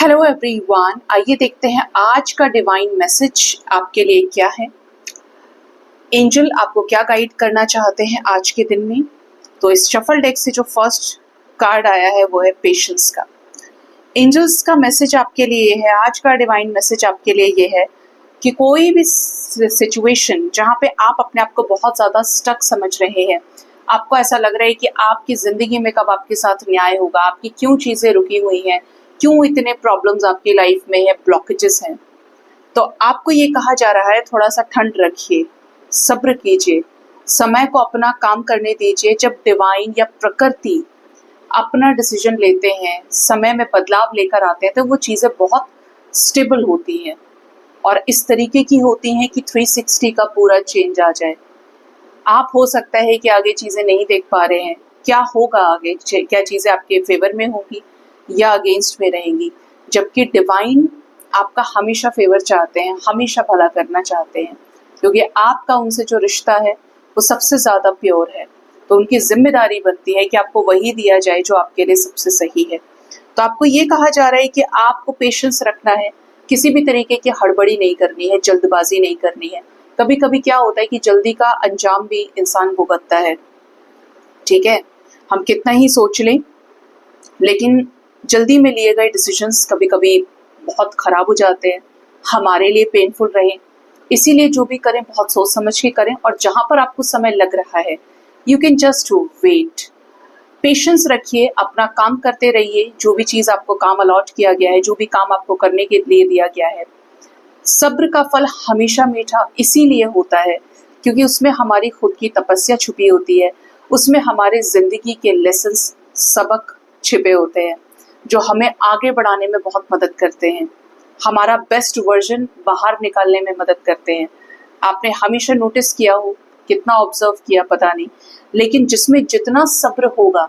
Hello everyone, आइए देखते हैं आज का डिवाइन मैसेज आपके लिए क्या है। एंजल आपको क्या गाइड करना चाहते हैं आज के दिन में। तो इस शफल डेक से जो फर्स्ट कार्ड आया है वो है पेशेंस का। एंजल्स का मैसेज आपके लिए है, आज का डिवाइन मैसेज आपके लिए ये है कि कोई भी सिचुएशन जहाँ पे आप अपने आप को बहुत ज़्यादा स्टक समझ रहे हैं, आपको ऐसा लग रहा है कि आपकी ज़िंदगी में कब आपके साथ न्याय होगा, आपकी क्यों चीज़ें रुकी हुई हैं, क्यों इतने प्रॉब्लम्स आपकी लाइफ में है, ब्लॉकेजेस हैं, तो आपको ये कहा जा रहा है थोड़ा सा ठंड रखिए, सब्र कीजिए, समय को अपना काम करने दीजिए। जब डिवाइन या प्रकृति अपना डिसीजन लेते हैं, समय में बदलाव लेकर आते हैं, तो वो चीज़ें बहुत स्टेबल होती हैं और इस तरीके की होती हैं कि 360 का पूरा चेंज आ जाए। आप हो सकता है कि आगे चीज़ें नहीं देख पा रहे हैं, क्या होगा आगे, क्या चीज़ें आपके फेवर में होगी या अगेंस्ट में रहेंगी, जबकि डिवाइन आपका हमेशा फेवर चाहते हैं, हमेशा भला करना चाहते हैं, क्योंकि आपका उनसे जो रिश्ता है वो सबसे ज़्यादा प्योर है। तो उनकी जिम्मेदारी बनती है कि आपको वही दिया जाए जो आपके लिए सबसे सही है। तो आपको ये कहा जा रहा है कि आपको पेशेंस रखना है, किसी भी तरीके की हड़बड़ी नहीं करनी है, जल्दबाजी नहीं करनी है। कभी कभी क्या होता है कि जल्दी का अंजाम भी इंसान भुगतता है, ठीक है। हम कितना ही सोच लें, लेकिन जल्दी में लिए गए डिसीजंस कभी कभी बहुत ख़राब हो जाते हैं, हमारे लिए पेनफुल रहे। इसीलिए जो भी करें बहुत सोच समझ के करें, और जहाँ पर आपको समय लग रहा है you can just wait, patience रखिए, अपना काम करते रहिए। जो भी चीज़ आपको काम अलॉट किया गया है, जो भी काम आपको करने के लिए दिया गया है, सब्र का फल हमेशा मीठा इसीलिए होता है क्योंकि उसमें हमारी खुद की तपस्या छुपी होती है, उसमें हमारे ज़िंदगी के लेसन्स, सबक छिपे होते हैं जो हमें आगे बढ़ाने में बहुत मदद करते हैं, हमारा बेस्ट वर्जन बाहर निकालने में मदद करते हैं। आपने हमेशा नोटिस किया हो, कितना ऑब्जर्व किया पता नहीं, लेकिन जिसमें जितना सब्र होगा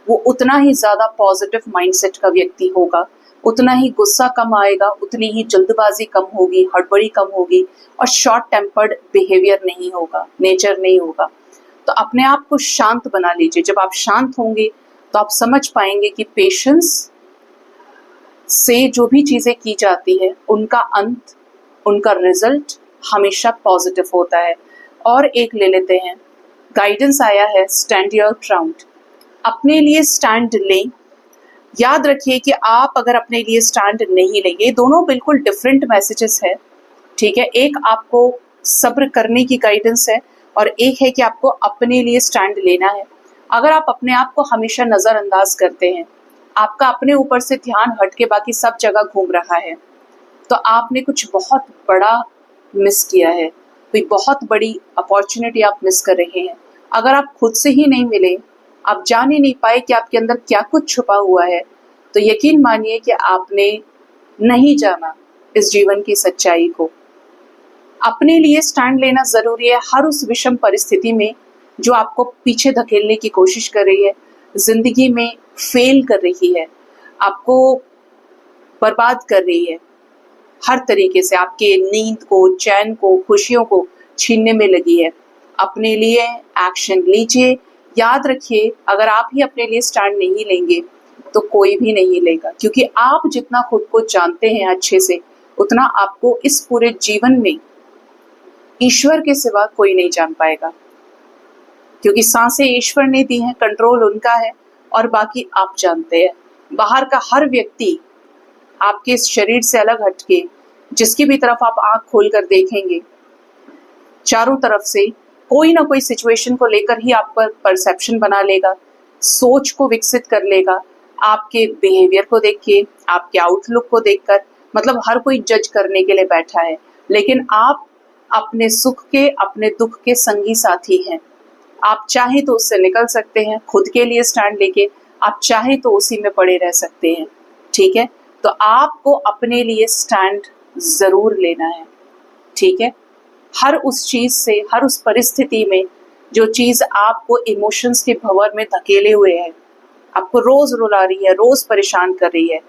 वो उतना ही ज़्यादा पॉजिटिव माइंडसेट का व्यक्ति होगा, उतना ही गुस्सा कम आएगा, उतनी ही जल्दबाजी कम होगी, हड़बड़ी कम होगी और शॉर्ट टेम्पर्ड बिहेवियर नहीं होगा, नेचर नहीं होगा। तो अपने आप को शांत बना लीजिए। जब आप शांत होंगे तो आप समझ पाएंगे कि पेशेंस से जो भी चीज़ें की जाती है उनका अंत, उनका रिजल्ट हमेशा पॉजिटिव होता है। और एक ले लेते हैं, गाइडेंस आया है स्टैंड योर ग्राउंड, अपने लिए स्टैंड लें। याद रखिए कि आप अगर अपने लिए स्टैंड नहीं लेंगे, दोनों बिल्कुल डिफरेंट मैसेजेस है, ठीक है। एक आपको सब्र करने की गाइडेंस है और एक है कि आपको अपने लिए स्टैंड लेना है। अगर आप अपने आप को हमेशा नज़रअंदाज करते हैं, आपका अपने ऊपर से ध्यान हट के बाकी सब जगह घूम रहा है, तो आपने कुछ बहुत बड़ा मिस किया है, कोई बहुत बड़ी अपॉर्चुनिटी आप मिस कर रहे हैं। अगर आप खुद से ही नहीं मिले, आप जान ही नहीं पाए कि आपके अंदर क्या कुछ छुपा हुआ है, तो यकीन मानिए कि आपने नहीं जाना इस जीवन की सच्चाई को। अपने लिए स्टैंड लेना ज़रूरी है हर उस विषम परिस्थिति में जो आपको पीछे धकेलने की कोशिश कर रही है, ज़िंदगी में फेल कर रही है, आपको बर्बाद कर रही है, हर तरीके से आपके नींद को, चैन को, खुशियों को छीनने में लगी है। अपने लिए एक्शन लीजिए। याद रखिए, अगर आप ही अपने लिए स्टैंड नहीं लेंगे तो कोई भी नहीं लेगा, क्योंकि आप जितना खुद को जानते हैं अच्छे से, उतना आपको इस पूरे जीवन में ईश्वर के सिवा कोई नहीं जान पाएगा, क्योंकि सांसें ईश्वर ने दी हैं, कंट्रोल उनका है और बाकी आप जानते हैं। बाहर का हर व्यक्ति आपके इस शरीर से अलग हटके जिसकी भी तरफ आप आंख खोलकर देखेंगे, चारों तरफ से कोई ना कोई सिचुएशन को लेकर ही आप पर परसेप्शन बना लेगा, सोच को विकसित कर लेगा। आपके बिहेवियर को देखिए, आपके आउटलुक को देखकर, मतलब हर कोई जज करने के लिए बैठा है, लेकिन आप अपने सुख के, अपने दुख के संगी साथी हैं। आप चाहे तो उससे निकल सकते हैं खुद के लिए स्टैंड लेके, आप चाहे तो उसी में पड़े रह सकते हैं, ठीक है। तो आपको अपने लिए स्टैंड ज़रूर लेना है, ठीक है। हर उस चीज़ से, हर उस परिस्थिति में जो चीज़ आपको इमोशंस के भंवर में धकेले हुए है, आपको रोज़ रुला रही है, रोज़ परेशान कर रही है,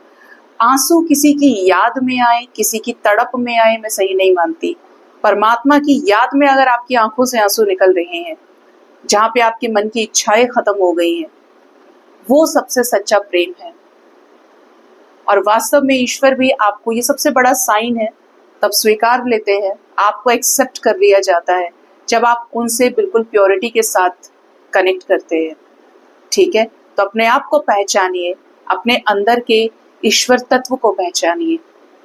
आंसू किसी की याद में आए, किसी की तड़प में आए, मैं सही नहीं मानती। परमात्मा की याद में अगर आपकी आंखों से आंसू निकल रहे हैं, जहाँ पे आपके मन की इच्छाएं खत्म हो गई हैं, वो सबसे सच्चा प्रेम है। और वास्तव में ईश्वर भी आपको, ये सबसे बड़ा साइन है, तब स्वीकार लेते हैं, आपको एक्सेप्ट कर लिया जाता है जब आप उनसे बिल्कुल प्योरिटी के साथ कनेक्ट करते हैं। ठीक है, तो अपने आप को पहचानिए, अपने अंदर के ईश्वर तत्व को पहचानिए।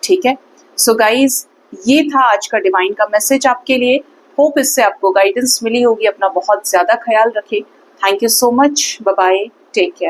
ठीक है, सो गाइज, ये था आज का डिवाइन का मैसेज आपके लिए। होप इससे आपको गाइडेंस मिली होगी। अपना बहुत ज्यादा ख्याल रखें। Thank you so much. Bye bye, take care.